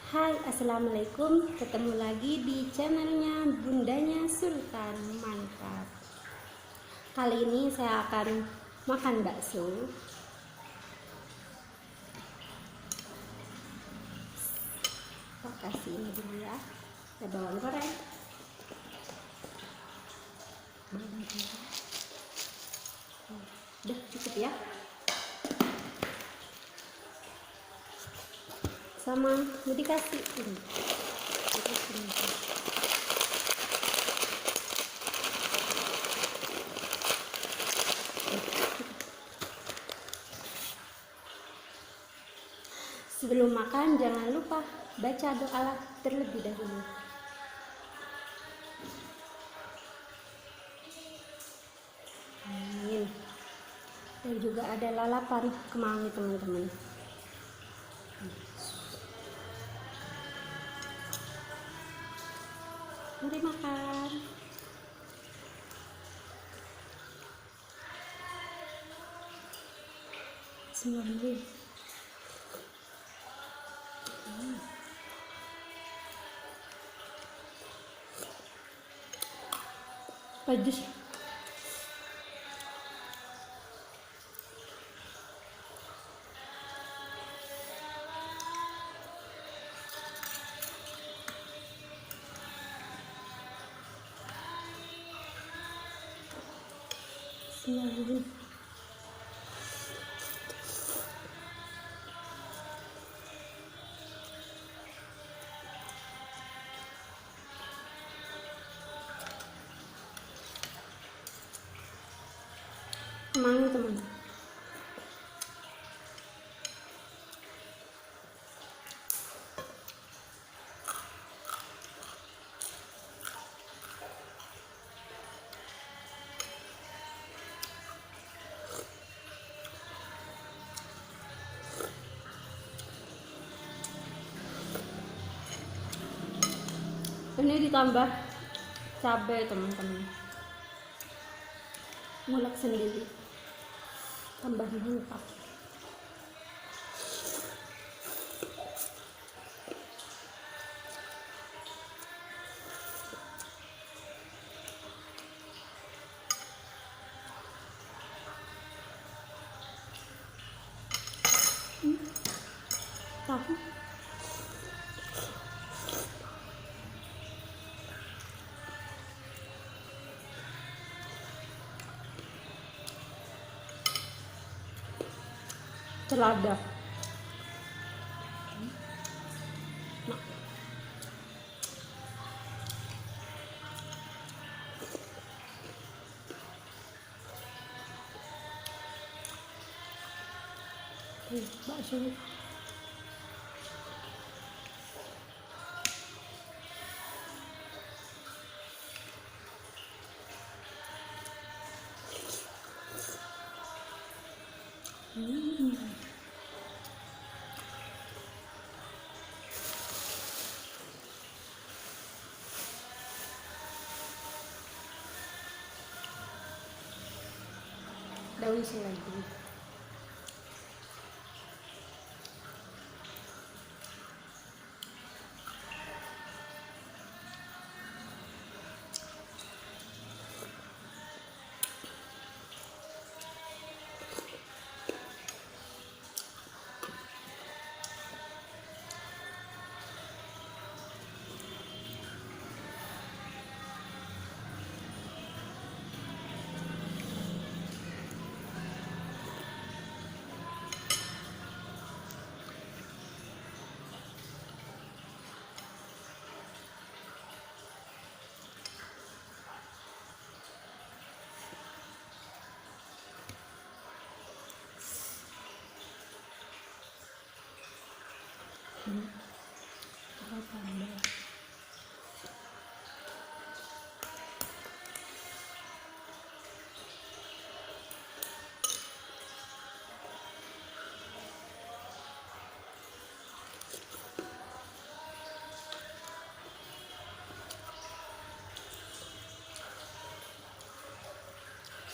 Hai, assalamualaikum. Ketemu lagi di channelnya Bundanya Sultan. Mantap. Kali ini saya akan makan bakso. Kita kasih ini dulu ya. Ada bawang goreng. Udah cukup ya. Sama mau dikasih ini. Sebelum makan jangan lupa baca doa terlebih dahulu. Amin. Dan juga ada lalapan kemangi teman-teman. Mari makan. Bismillahirrahmanirrahim. Pedas. Bismillahirrahmanirrahim. Kemangi teman. Ini ditambah cabai teman-teman, ngulek sendiri, tambah mantap. Tahu selada. Nah, bakso. Daun seledri.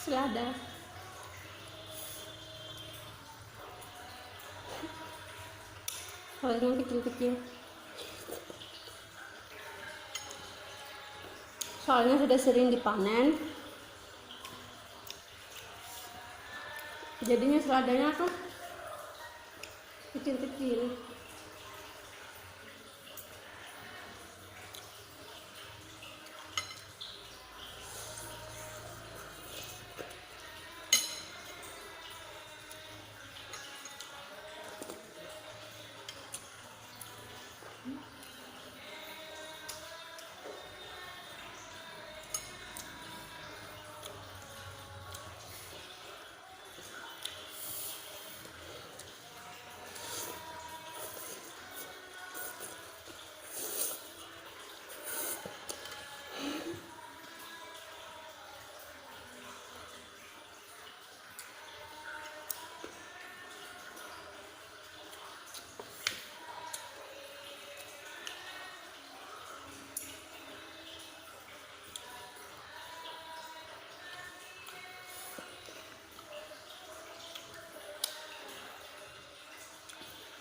Selada. Kalau yang kecil-kecil soalnya sudah sering dipanen, jadinya seladanya tuh kecil-kecil.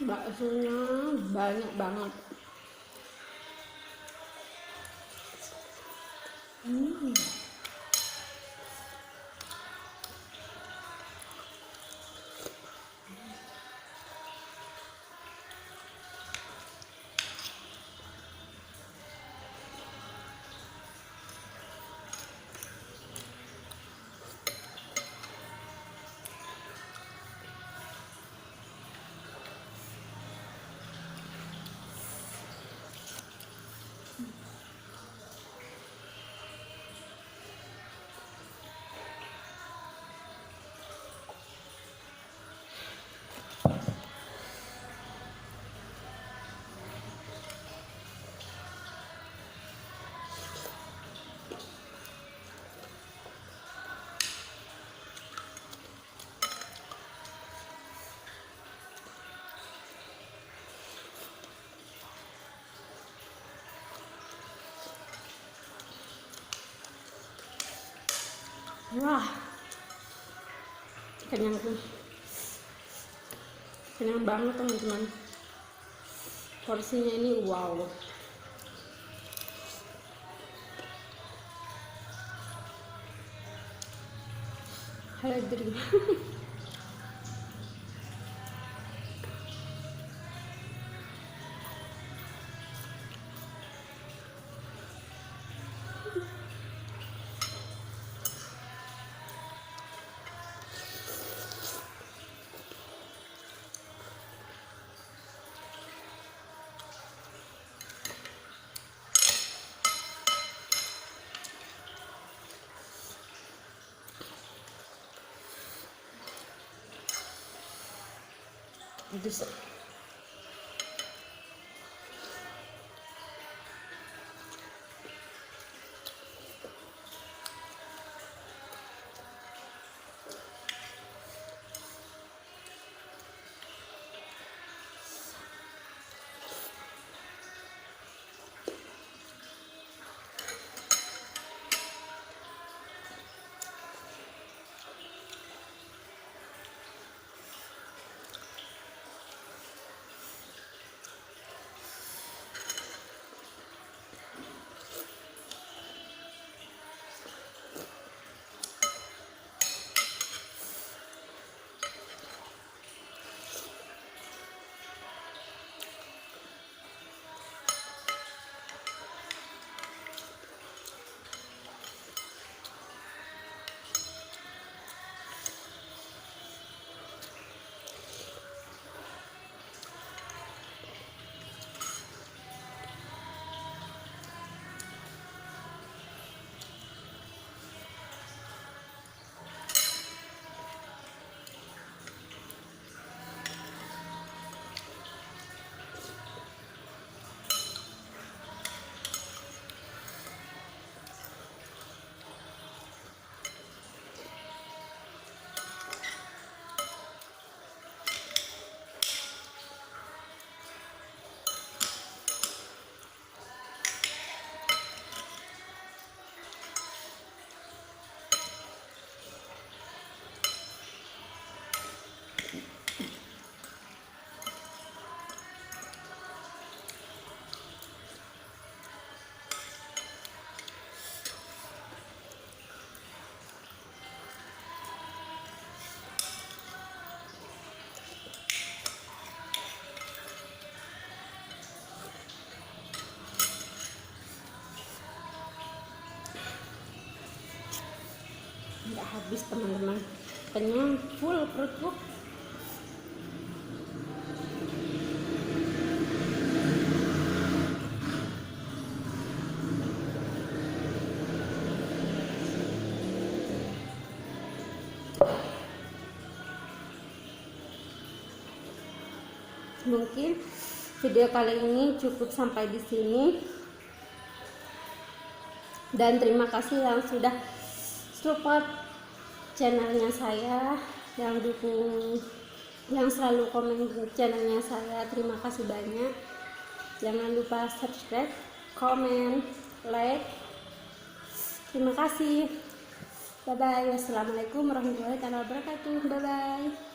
Baksonya banyak banget. Wah, kenyang tuh, kenyang banget teman-teman. Porsinya ini wow. Haladri. Pedes. nggak habis teman-teman, kenyang full perutku. Mungkin video kali ini cukup sampai di sini, dan terima kasih yang sudah support channelnya saya, yang dukung, yang selalu komen di channelnya saya. Terima kasih banyak. Jangan lupa subscribe, komen, like. Terima kasih. Bye bye. Wassalamualaikum warahmatullahi wabarakatuh. Bye bye.